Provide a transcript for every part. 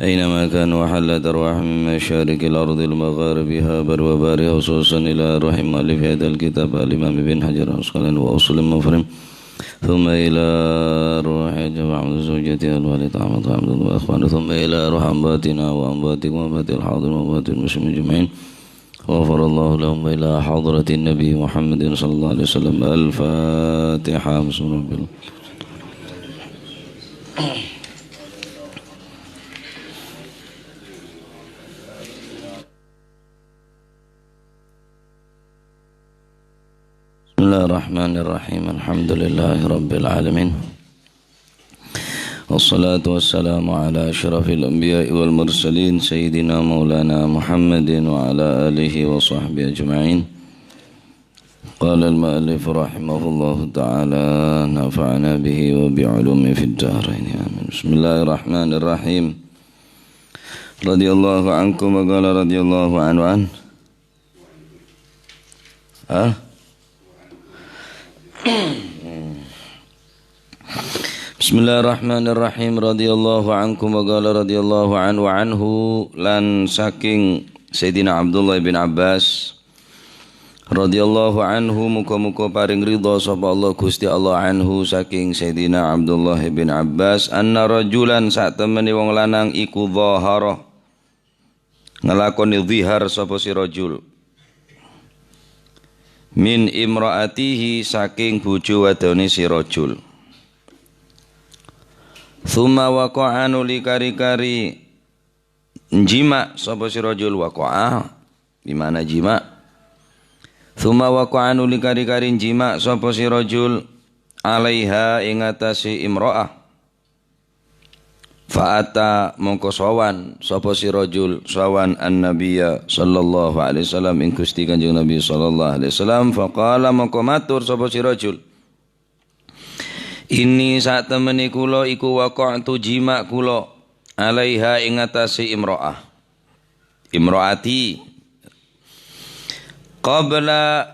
أينما كان وحلت أرواح من مشارق الأرض المغاربها بر وبارها وصوصا إلى روح مؤلف هذا الكتاب الإمام ابن حجر العسقلاني وأصل مفرم ثم إلى روح جماعة زوجته الوالد عمد عبد وأخوانه ثم إلى روح أنباتنا وأنباتكم وأنبات الحاضر وأنبات المسلمين أجمعين غفر الله لهم إلى حضرة النبي محمد صلى الله عليه وسلم. الفاتحة. بسم الله الرحمن الرحيم. بسم الله الرحمن الرحيم. الحمد لله رب العالمين والصلاة والسلام على أشرف الأنبياء والمرسلين سيدنا مولانا محمد وعلى آله وصحبه أجمعين. قال المؤلف رحمه الله تعالى نفعنا به وبعلومه في الدارين آمين. بسم الله الرحمن الرحيم. رضي الله عنكم وقال رضي الله عنه Bismillahirrahmanirrahim. Radhiyallahu ankum wa qala radhiyallahu anhu lan saking Sayyidina Abdullah bin Abbas radhiyallahu anhu muga-muga paring ridha sapa Allah Gusti Allah anhu saking Sayyidina Abdullah bin Abbas anna rajulan sak temene wong lanang iku dhahara ngelakoni zihar sapa si rajul min imraatihi saking bojo wadone si rajul. Thumma waqa'a nuli kari-kari jima sapa si rajul waqa'a di mana jima. Thumma waqa'a nuli kari-kari jima sapa si rajul alaiha ing atase imra'ah. Fa'ata mongko sawan sapa si rajul sawan an-nabiyya sallallahu alaihi wasallam ing Gusti Kanjeng Nabi sallallahu alaihi wasallam faqala mongko matur sapa si rajul ini sak temene kula iku waqa'tu jima kula alaiha ing atase imraati qabla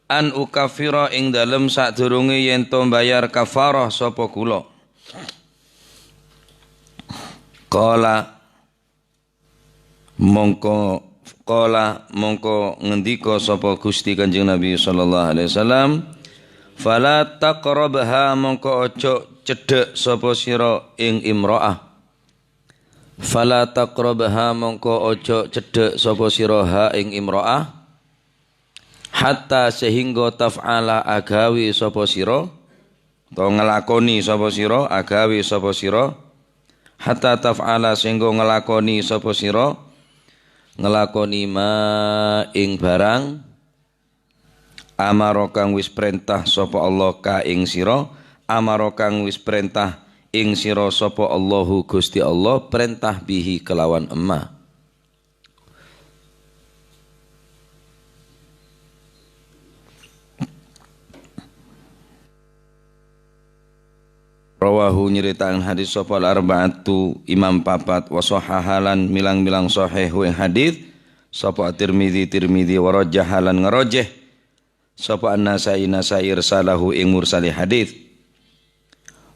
an ukafira ing dalem sadurunge yen to bayar kafarah sapa kula. Qala mongko ngendika sapa Gusti Kanjeng Nabi sallallahu alaihi wasallam fala taqrabha mongko ojo cedhek sapa sira ing imraah. Fala taqrabha mongko ojo cedhek sapa sira ha ing imraah hatta sehingga taf'ala agawi sapa sira to nglakoni sapa sira agawi sapa sira hatta taf'ala sehingga ngelakoni sapa sira ngelakoni ma ing barang amara kang wis perintah sapa Allah ka ing sira amara kang wis perintah ing sira sapa Allahu Gusti Allah perintah bihi kelawan emma. Rawahu nyeritakan hadis sapa al-arba'atu imam papat wa sahahalan milang-milang sahih ing hadis sapa Tirmizi wa rajahalan ngarajih sapa an-Nasai irsalahu ing mursali hadis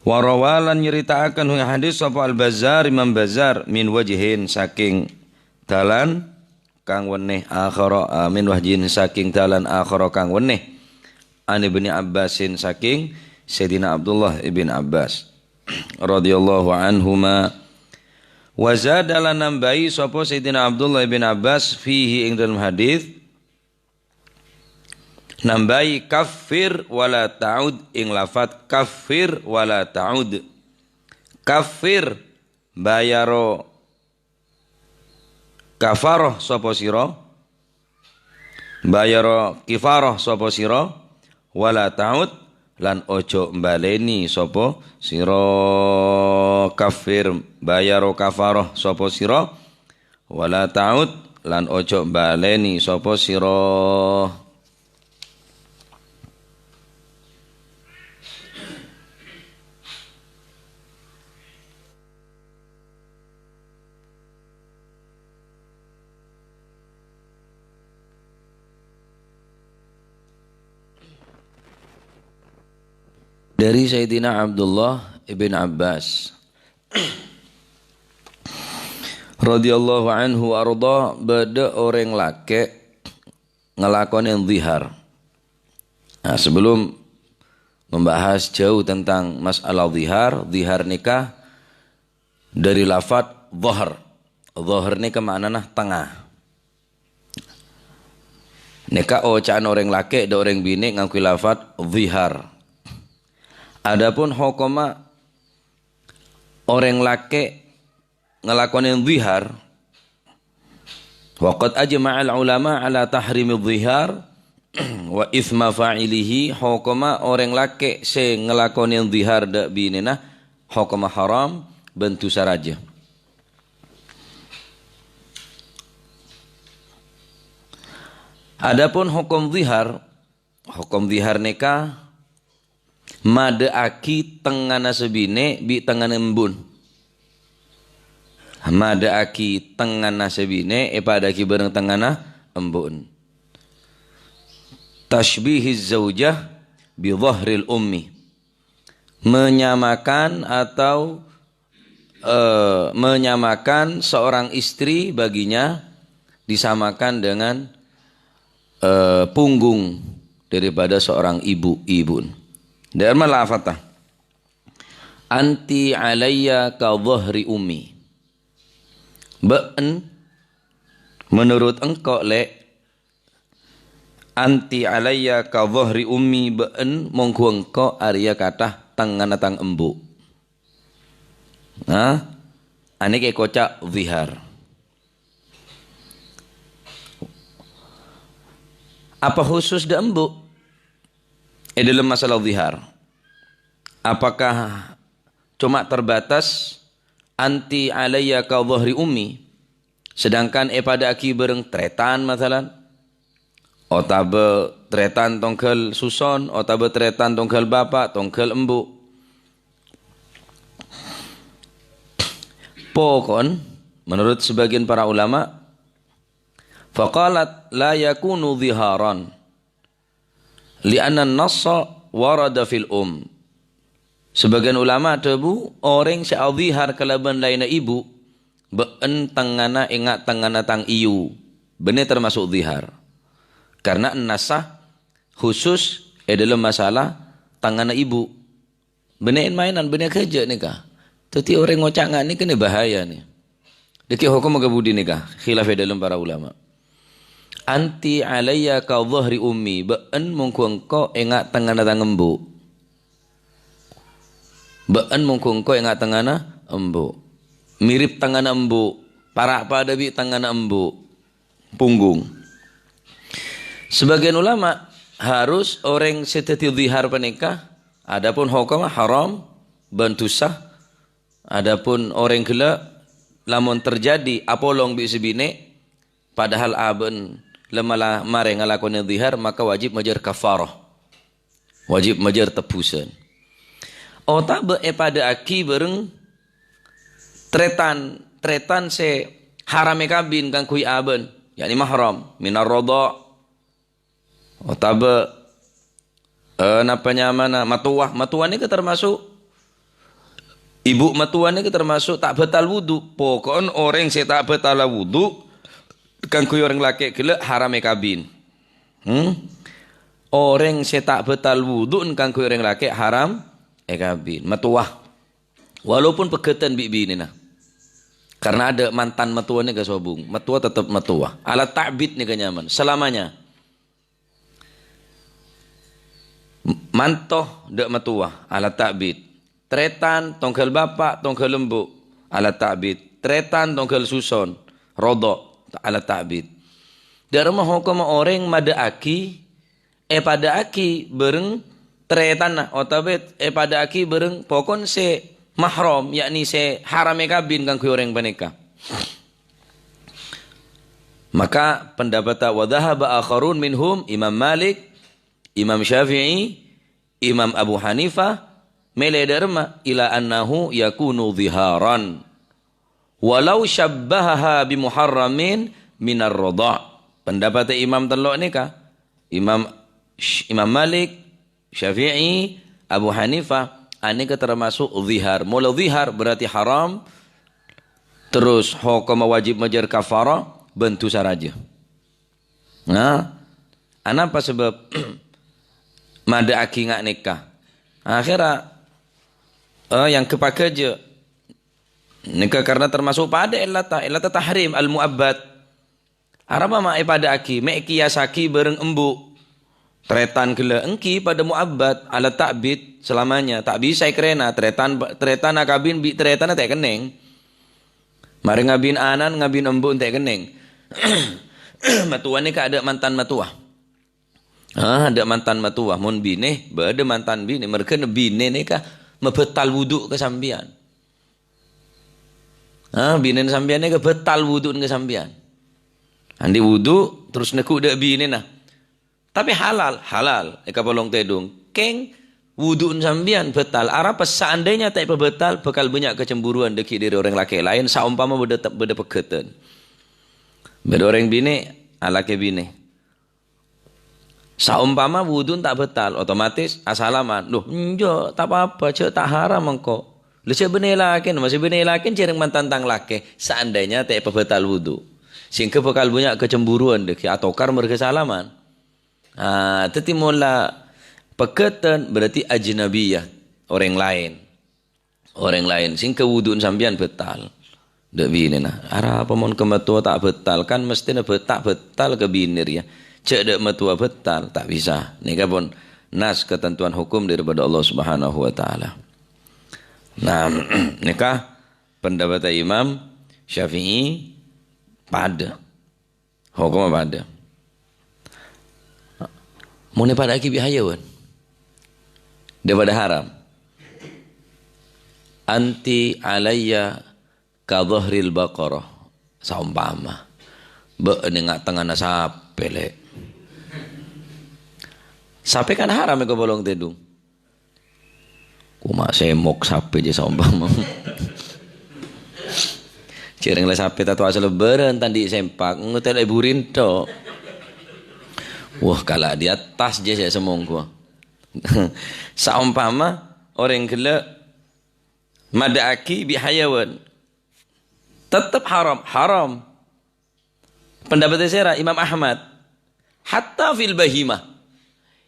wa rawalan nyeritakan ing hadis sapa al-Bazzar imam Bazzar min wajhin saking dalan kang weneh akhara min wajhin saking dalan akhara kang weneh an Ibnu Abbasin saking Sayyidina Abdullah ibn Abbas radhiyallahu anhuma wa zada lan nambahi sapa Sayyidina Abdullah ibn Abbas fihi ing dalam hadis nambahi kafir wala ta'ud ing lafat kafir wala ta'ud. Kafir bayaro kafarah sapa sira bayaro kifarah sapa sira wala ta'ud lan ojo mbaleni sapa sira kafir bayaro kafarah sapa sira wala ta'ud lan ojo mbaleni sapa sira. Dari Sayyidina Abdullah ibn Abbas radhiyallahu anhu arda beda orang laki ngelakonin zihar. Nah, sebelum membahas jauh tentang masalah zihar, zihar nikah dari lafaz zahar. Zahar nikah maknanya tengah. Nikah ocaan orang laki dan orang bini ngakui lafaz zihar. Adapun hukuma orang laki ngelakonin zihar, waqad ajma'al ulama ala tahrimi zihar wa ithma fa'ilihi, hukuma orang laki se ngelakonin zihar dak binina hukuma haram bentu saraja. Adapun hukum zihar nikah made aki tengana sebine bi tengana embun. Made aki tengana sebine pada aki bareng tengana embun. Tashbihiz zaujah bi dhahril ummi. Menyamakan atau menyamakan seorang istri baginya disamakan dengan punggung daripada seorang ibu. Dan malafatah anti alayya ka dhahri ummi. Ba'en menurut engkau anti alayya ka dhahri ummi, ba'en mongko engkau arya kata tangan tang embu. Nah, ane ke kocak zihar. Apa khusus da embu dalam masalah zihar? Apakah cuma terbatas anti alayya ka dhahri ummi, sedangkan pada aki bereng tretan masalan, otabe tretan tongkel suson, otabe tretan tongkel bapak, tongkel embu. Pokon menurut sebagian para ulama, faqalat la yakunu dhiharan li'anna an-nassa warada fil Sebagian ulama tebu orang sya'adhihar kalaban laina ibu be'en tangana ingat tangana tang iyu. Benar termasuk zihar. Karena nasah khusus dalam masalah tangana ibu. Benar mainan, benar kerja nikah. Tapi orang ngocak ni kena bahaya ni. Deki hukum agabudi nikah. Khilaf dalam para ulama. Anti alayya ka dhahri ummi, ba'en mungku engkau ingat tengana tang embu. Ba'en mungku engkau ingat tengana embu. Mirip tengana embu, parak pada bi tengana embu, punggung. Sebagian ulama harus orang seteti zihar penikah, adapun hukum haram bantu sah. Adapun orang gila lamun terjadi apolong bi sebine padahal aben lemalah mare ngalakoni zihar, maka wajib majar kafarah. Wajib majar tebusan. Otabe pada aki bereng tretan se harame kabin kang kui aben, yakni mahram minar radha. Otabe napanya mana matuah ni ke termasuk ibu matuah ni ke termasuk tak batal wudu. Pokon orang se tak batal wudu kan kui orang laki gila harame kabin. Orang se tak batal wudu kan kui orang laki haram kabin. Matuah. Walaupun pegetan bibi ini nah. Karena ada mantan matuah ni ke sobung. Matuah tetap matuah. Alat ta'bid ni ke nyaman. Selamanya. Mantoh dak matuah. Alat ta'bid. Tretan, tongkel bapak, tongkel lembu. Alat ta'bid. Tretan, tongkel suson. Rodok. Alat ta'bid. Dari rumah hukum orang mada aki. Pada aki bereng tretan nah. Otabet pada aki bereng pokon se mahram, yakni se harame kabin kang orang panika. Maka pendapat wa dhahaba akharun minhum Imam Malik, Imam Syafi'i, Imam Abu Hanifah mele derma ila annahu yakunu dhiharan walau syabbahaha bi muharramin minar radha'. Pendapat Imam telok nika Imam Malik, Syafi'i, Abu Hanifah, ini termasuk zihar. Mula zihar berarti haram terus hukum wajib majar kafarah bentu saraja. Nah, apa sebab mada aki ngak nikah? Akhirnya yang kepakai je nikah karena termasuk pada ilata tahrim al-mu'abbad. Araba ma pada aki mek kiasaki bareng embu. Tretan gila engki pada mu'abbad ala ta'bid selamanya. Tak bisa kerena tretan akabin bi tretan tak keneng. Mari ngabin anan ngabin embu tak keneng. Matuan ni ka ada mantan matuah. Ada mantan matuah mun bine, ada mantan bine. Mereka bine ni ka mebetal wuduk ke sambian. Bine sambian ni ke betal wuduk ke sambian. Andi wuduk terus nekuk dak bine nah. Tapi halal. Eka bolong tedung. Keng wuduk sambian betal. Arapa seandainya tak betal bakal banyak kecemburuan deki dari orang laki lain saumpama beda peketan. Beda orang bine alake bine. Saumpama wudun tak betal, otomatis asalaman. Loh, enjo, tak apa-apa, cek tak haram engkau. Lu cek benelakin, masih benelakin cereng mantan tang laki. Seandainya tak betal wudu. Sehingga bakal banyak kecemburuan deki atokar mereka salaman. Teti mula peketan berarti ajnabiyah, orang lain. Sehingga wudun sambian betal. Dek bini nah. Arah pemon kematua tak betal kan mestinya tak betal ke binir ya. Cek dak matua betal tak bisa. Nikah pun nas ketentuan hukum daripada Allah Subhanahu wa taala. Nah, nikah pendapat Imam Syafi'i pada hukum pada. Mun pada aki bihayawan. Daripada haram. Anti alayya ka dhahril baqarah. Saumpama. Be nengak tengah nasape lek. Sape kan haram ke bolong tedung. Kuma semok sape je saumpama. Cereng le sape tatu asal lebaran tandi sempak ngutel iburin tok. Wah kala di atas je saya semongku. Saumpama orang gila madaaki bihayawan. Tetap haram. Pendapat saya Imam Ahmad hatta fil bahimah.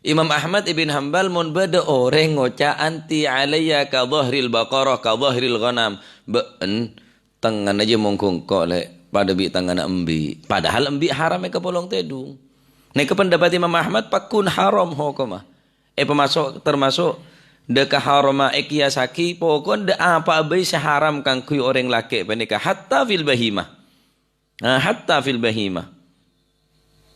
Imam Ahmad ibn Hanbal mun beda orang ngoca anti alayya ka dhahril baqarah ka dhahril ghanam ben tangan aja mongkong kok lek pada bi tangan embi padahal embi haram ke polong tedung nek pendapat Imam Ahmad pakun haram hukuma termasuk deka harama kiasaki pokon de apa abai seharam kang kui orang laki penikah hatta fil bahimah hatta fil bahimah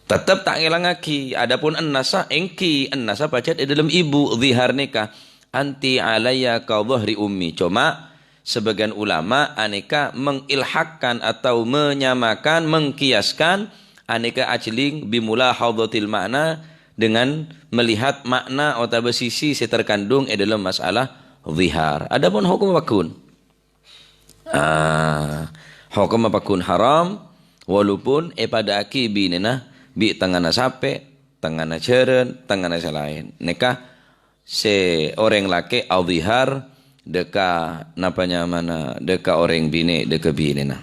tetap tak ngelangaki. Adapun an-nasa engki an-nasa pacat di dalam ibu zihar nikah anti alayya ka dhahri ummi. Cuma sebagian ulama aneka mengilhakkan atau menyamakan mengkiaskan aneka ajling bimulahadhatil makna dengan melihat makna atau sisi terkandung dalam masalah zihar. Adapun hukum pakun hukum pakun haram walaupun pada aki binena bi tangana sape, tangana ceren, tangana selain. Nikah se orang laki al-zihar deka napanya mana deka orang bini deka bini nah.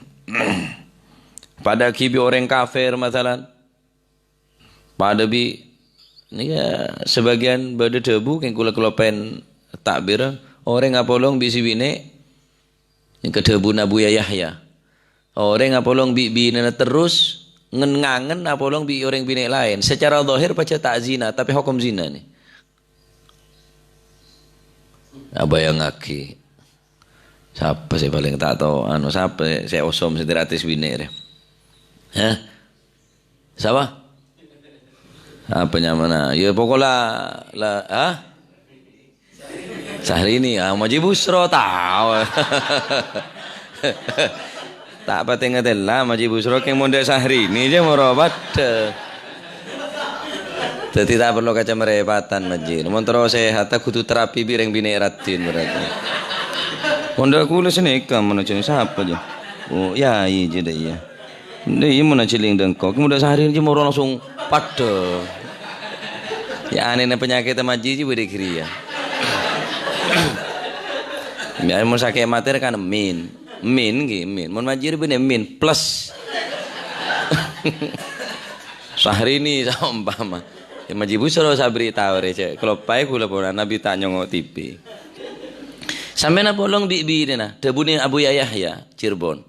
Pada kibi orang kafir masalan. Pada bi ni sebagian bade debu yang kula-kula takbir orang apolong bisi bini yang kedebu Nabu Yahya. Orang apolong bi bini terus ngangen apolong bi orang bini lain secara zahir baca tak zina tapi hukum zina nih apa yang ngaki siapa saya paling tak tahu siapa saya osom sederatis bini deh siapa apa mana ya pokoknya lah Syahrini Maji Busro tahu tak pati ngetela Maji Busro yang mondek Syahrini aja merobat jadi tak perlu kaca merepatan Maji namun terus sehat tak kudu terapi bireng bini ratin berarti mondek aku lesen ikam mana cini siapa aja oh ya iya jadi iya ini mana ciling dengkok kemudian Syahrini aja mau langsung pada ya aneh penyakit Maji aja beri kiri ya biar mau sakit materi kan min Min nggih, min. Mun majiri bene min plus. Syahrini saumpama. Ya majibu sira sabri tawre cek. Klopai kula pun Nabi tak nyongo TV. Sampeyan polong bi dena, debune Abu Yahya Cirebon.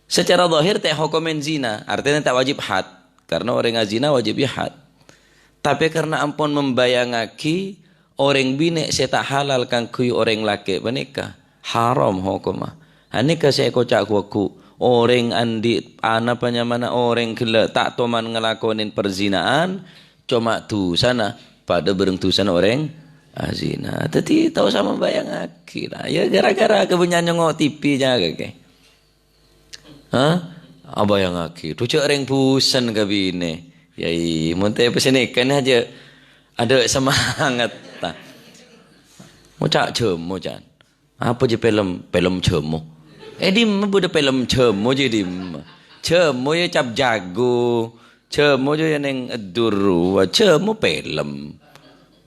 Secara zahir teh hukumen zina, artinya tak wajib had. Karena orang zina wajib had. Tapi karena ampun membayangaki orang bine saya tak halal kang kuy orang laki menikah haram hukumah. Anika saya kocak kuku orang andi ana panyamana orang gila tak toman ngelakonin perzinaan cuma tu sana pada bereng tu sana orang zina. Tapi tahu sama bayangaki lah. Ya gara-gara kebenyan nyongok TV jaga ke. Bayangaki. Tu cak orang pusan kabine. Yai, monte pesenikan aja ada semangat ta. Mocak cemo jan. Apa je film cemo. Dim bude film cemo je dim. Cemo ye cap jago. Cemo je yang duru. Cemo film.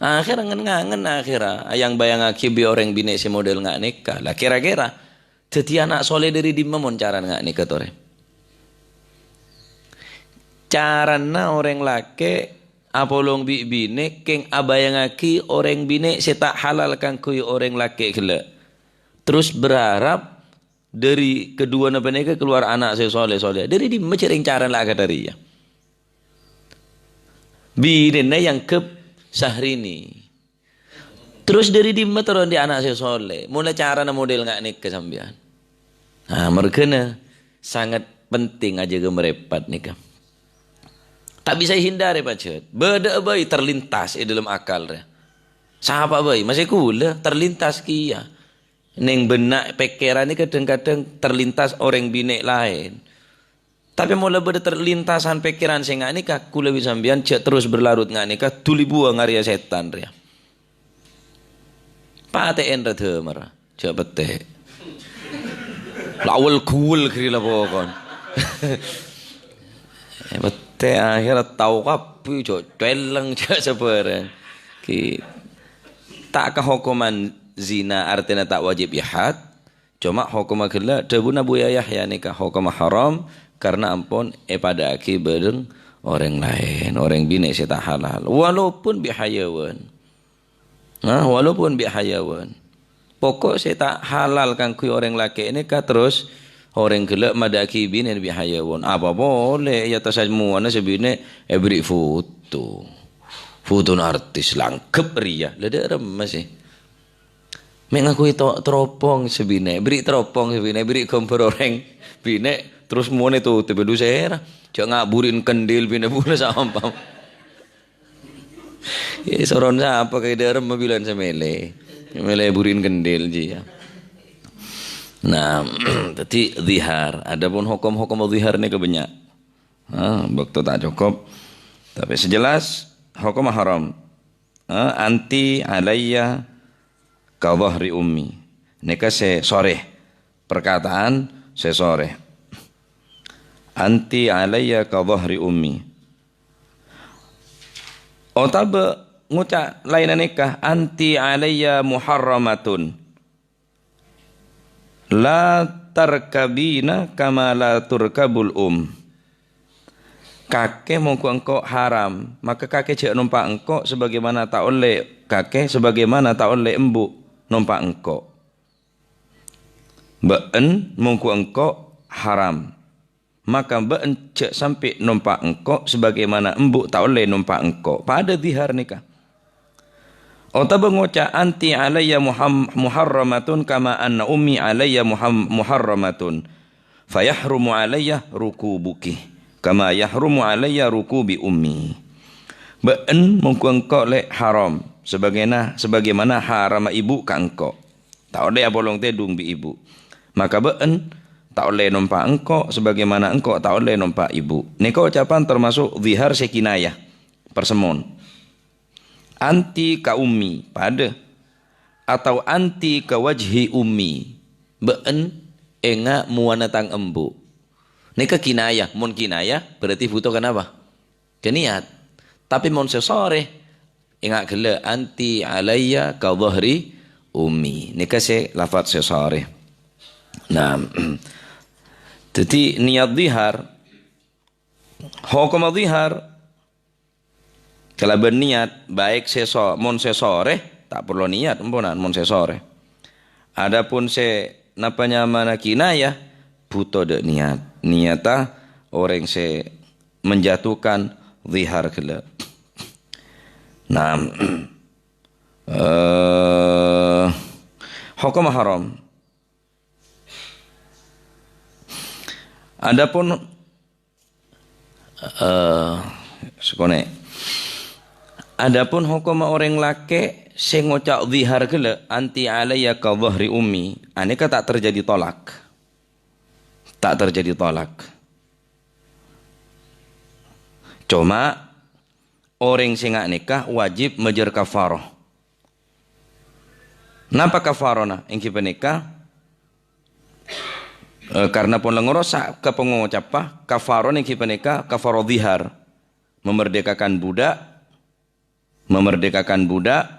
Akhirnya ngangen akhirnya yang bayang akibi orang bine si model ngak nikah. Lah kira-kira jadi anak soleh dari dimma mon cara ngak nikah tore. Carana orang laki apolong bine keng abayangaki orang bine setak halal kang kuy orang laki gila. Terus berharap dari kedua napa keluar anak saya soleh. Dari di mencering cara lah dari ya. Bine yang ke Syahrini. Terus dari di turun di anak saya soleh. Mulai cara model nggak nikah sambian. Mereka sangat penting aja gemerepat nikah. Tak bisa hindari pacet. Beda bayi terlintas dalam akal dia. Siapa bayi? Masih kula terlintas kia. Neng benak pikiran ni kadang-kadang terlintas orang bine lain. Tapi mula beda terlintasan pikiran saya ngak nikah kula bisa sambian cek terus berlarut ngak nikah tuli buang area setan dia. Paten rada marah. Cek pete. Lawal kul kira pokon. Teh akhirnya tahu kapi cueleng cak sebarang. Tak ke hukuman zina artinya tak wajib had. Cuma hukuman gila debu Abu Yahya nikah hukum haram karena ampun pada akibat orang lain orang bini saya tak halal walaupun bihayawan. Walaupun bihayawan. Pokok saya tak halal kan kui orang laki nikah terus orang gelap madaki bini lebih hayawan. Apa boleh ya tas semua na sebine beri foto artis langkep ria lada rem masih mengakui teropong sebine beri teropong sebine beri kompor orang bine terus mau itu tiba saya jangan ngaburin kendil bine pula sampam ya soron apa kayak derem mobilan semele burin kendil ji ya. Nah, tadi zihar. Adapun hukum-hukum zihar ini kebanyak. Waktu tak cukup. Tapi sejelas hukum haram. Anti alayya ka dhahri ummi. Nika se sore. Perkataan se sore. Anti alayya ka dhahri ummi. Otabe ngucap lain nikah anti alayya muharramatun. La tarkabina kama la turkabul kakek mau engkau haram maka kakek cek numpak engkau sebagaimana tak oleh kakek sebagaimana tak oleh embu numpak engkau been mau engkau haram maka been cek sampai numpak engkau sebagaimana embu tak oleh numpak engkau pada zihar nikah. Atau mengucap anti alayya muharramatun kama anna ummi alayya muharramatun fayahrumu alayya rukubuki kama yahrumu alayya rukubi ummi. Been mengko le haram sebagaimana haram ibu ka engkau. Tak oleh bolong tedung bi ibu. Maka been tak oleh numpak engkau sebagaimana engkau tak oleh numpak ibu. Nika ucapan termasuk zihar sekinayah persemon. Anti ka ummi pada atau anti ka wajhi ummi been enga muana tang embu nika kinayah mun kinayah berarti butuh kenapa keniat tapi mun sesore enga gele anti alayya ka dhahri ummi nika se lafaz sesore Nah, jadi niat zihar, hukum zihar, kalau berniat baik mon sesore tak perlu niat emponan mon sesore. Adapun napanya mana kinayah butuh de niat. Niatah orang menjatuhkan zihar kela. Nah, hukum haram. Adapun adapun hukum orang laki sing ngocak zihar gele anti alayya ka dhahri ummi, aneka tak terjadi tolak. Tak terjadi tolak. Cuma orang sing ngak nikah wajib mejer kafarah. Napa kafarona engki penikah? Karena pun lengurosa ke pengucapah kafaron yang kipanika kafaroh zihar, memerdekakan budak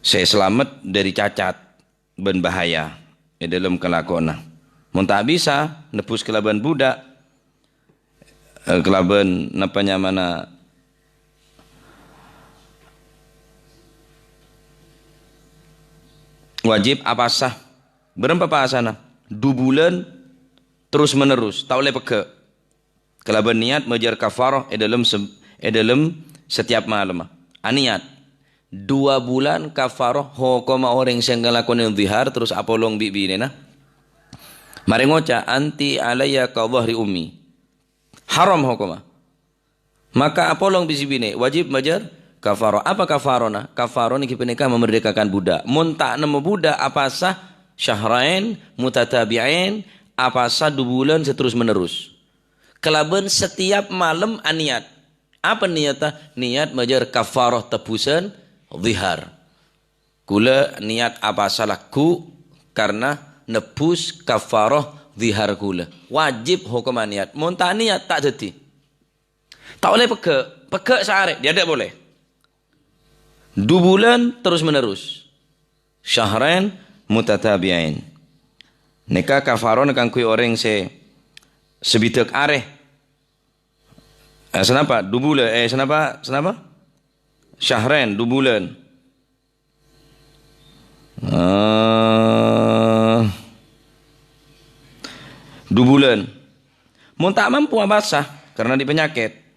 saya selamat dari cacat dan bahaya di dalam kelakona. Mun tak bisa nebus kelaban budak kelaban napanya mana wajib apa sah berapa pasana 2 bulan terus menerus tak boleh peke kelaban niat mejar kafarah dalam setiap malam aniat 2 bulan kafarah hukum orang yang ngelakon zihar terus apolong bibi nah mari ngoca anti alayya ka dhahri ummi haram hukum maka apolong bisibine wajib mejar kafarah. Apa kafarona? Kafarona kipenika memerdekakan budak. Mun tak nemu budak apa sah syahrain mutatabi'ain apa sah 2 bulan seterus menerus. Kelaban setiap malam aniat. Apa niatnya? Niat mejar kafarah tebusan zihar. Kula niat apa salahku karena nebus kafarah zihar kula. Wajib hukum niat. Mun tak niat tak jadi. Tak boleh peke sehari. Dia tidak boleh. 2 bulan terus menerus. Syahrain mutatabi'ain. Nikah kafaron kan kui orang sebitek areh. Senapa? 2 bulan. Senapa? Syahrain 2 bulan. 2 bulan. Mun tak mampu abasah karena di penyakit.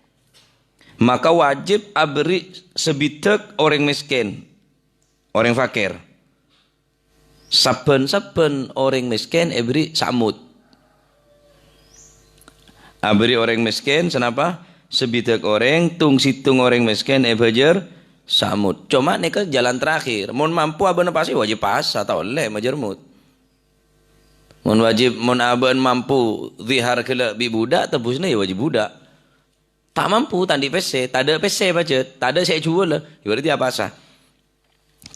Maka wajib abri sebitek orang miskin, orang fakir. Saben orang miskin abri samut. Abri orang miskin kenapa? Sebitek orang tung situng orang miskin ebajer samut. Cuma nika jalan terakhir. Mun mampu aben pasti wajib pas atau oleh majermut. Mun aben mampu zihar kela bi budak tebusnya ya wajib budak. Tak mampu tandi PC, tak ada PC budget, tak ada saya jual lah. Berarti apa sah?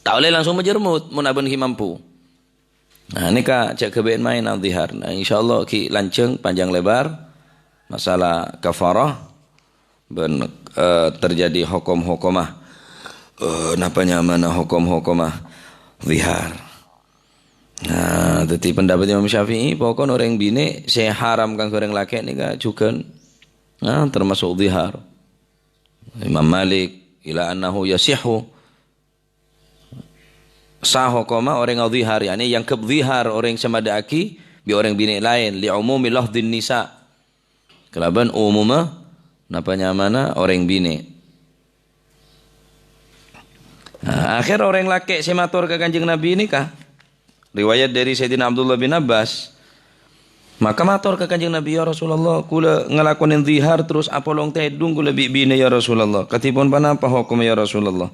Tak boleh langsung menjermut, mun abang ki mampu. Nah, ini kak cek kebeen main al-zihar. Nah, insyaallah ki lanceng panjang lebar masalah kafarah ben terjadi hukum-hukumah napanya mana hukum-hukumah zihar. Nah, tetapi pendapat Imam Syafi'i pokoknya orang bini saya haramkan ke orang laki ni kak juga. Nah, termasuk zihar. Imam Malik ila annahu yasihu sah koma orang zihar yani yang ke zihar orang samadaki bi orang bini lain li umumi lafdhin nisa. Kelaban umuma napanya mana orang bini. Nah, akhir orang laki sematur ke Kanjeng Nabi ini kah? Riwayat dari Sayyidina Abdullah bin Abbas. Maka matur ke Kanjeng Nabi ya Rasulullah kula ngelakonin zihar terus apolong tedung kula bibine ya Rasulullah katipun panapa hukum ya Rasulullah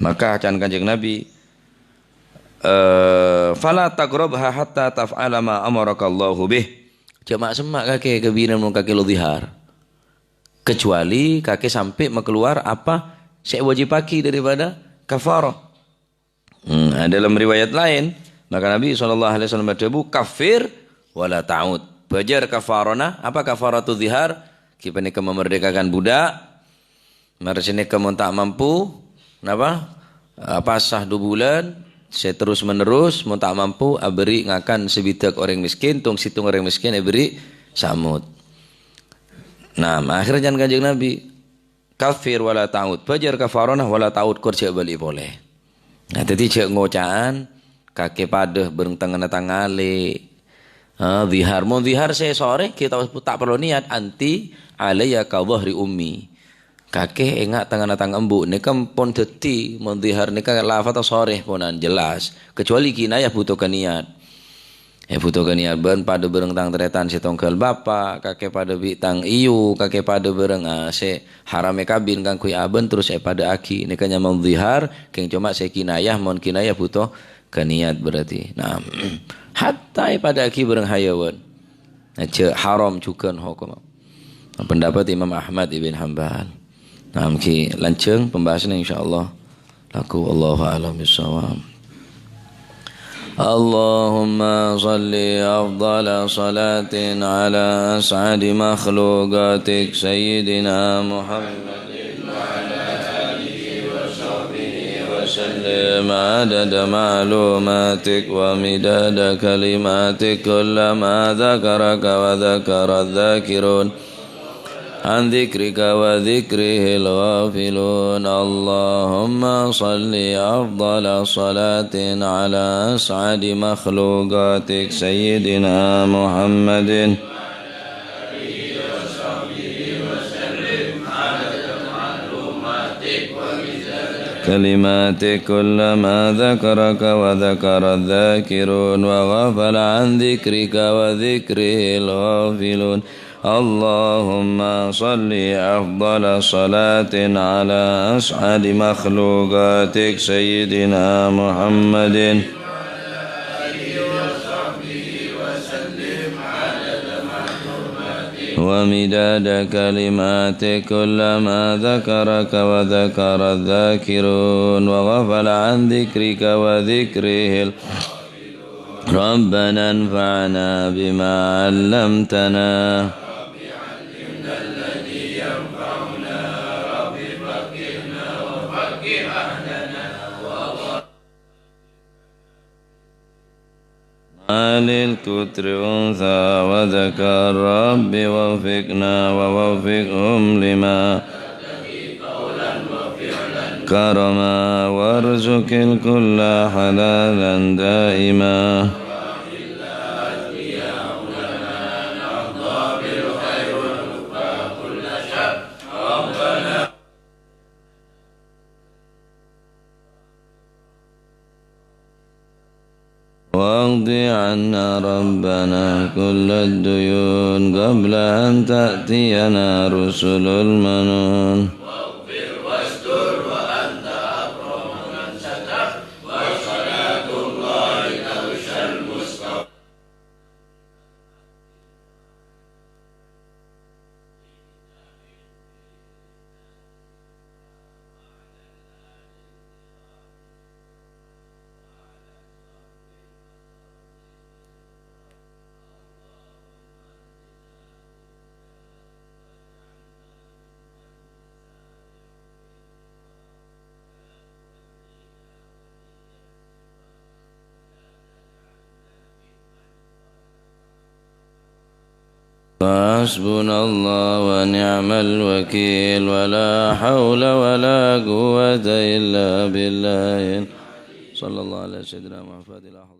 maka acan Kanjeng Nabi fala taqrabha hatta taf'ala ma amarakallahu bih cuma semak kakek kebina mun kakek lo zihar kecuali kakek sampai keluar apa saya wajib paki daripada kafarah. Dalam riwayat lain maka Nabi SAW berdebu kafir wala ta'ud. Bajar kafarona, apa kafaratu zihar? Kita ni memerdekakan budak. Mari sini kamu tak mampu, napa? Pasah 2 bulan, saya terus menerus mau tak mampu beri ngakan sebidak orang miskin tung situng orang miskin beri samut. Nah akhirnya jangan kanjeng Nabi kafir wala ta'ud fajar kafaronah wala ta'ud kursi balik boleh. Nah tadi cek ngocaan kakek pada bereng tangale zihar mau zihar saya sore kita tak perlu niat anti alaya ka dhahri ummi. Kakek enggak tangan embu ni kan pon teti mendihar ni kan lafaz sore ponan jelas kecuali kinayah butuh niat butuh niat ben pada bereng tang teretan si tongkel bapa kakek pada bitang iu kakek pada bereng se harame kabin kang kui aben terus pada aki ni kan nyamang dihar keng cuma se kinayah mon kinayah butuh niat berarti nah hatta pada aki bereng hayawan ce haram cukan hukum pendapat Imam Ahmad ibn Hanbal. Nah, mungkin lanceng pembahasan insyaallah. Laku Allahu a'lam bissawab. Allahumma salli afdala salatin ala as'adi makhluqatik sayyidina Muhammadin wa ala alihi wa sahbihi wa sallim adada ma'lumatik wa midada kalimatik kullama dzakaraka wa dzakara dzakirun عن ذكرك وذكره الغافلون اللهم صل أفضل صلاة على أسعد مخلوقاتك سيدنا محمد كلماتك كلما ذكرك وذكر الذاكرون وغفل عن ذكرك وذكره الغافلون اللهم صل أفضل صلاة على أسعد مخلوقاتك سيدنا محمد ومداد كلماتك كلما ذكرك وذكر الذاكرون وغفل عن ذكرك وذكره ربنا انفعنا بما علمتنا للكتر أنثى وذكر رب وفقنا ووفقهم لما كرما وارزق الكل حلالا دائما واقض عنا ربنا كل الديون قبل أن تأتينا رسل المنون واغفر واستر وأنت أكرم من ستر وصلاة الله تغشى المصطفى حسبنا الله ونعم الوكيل ولا حول ولا قوة إلا بالله صلى الله على سيدنا محمد.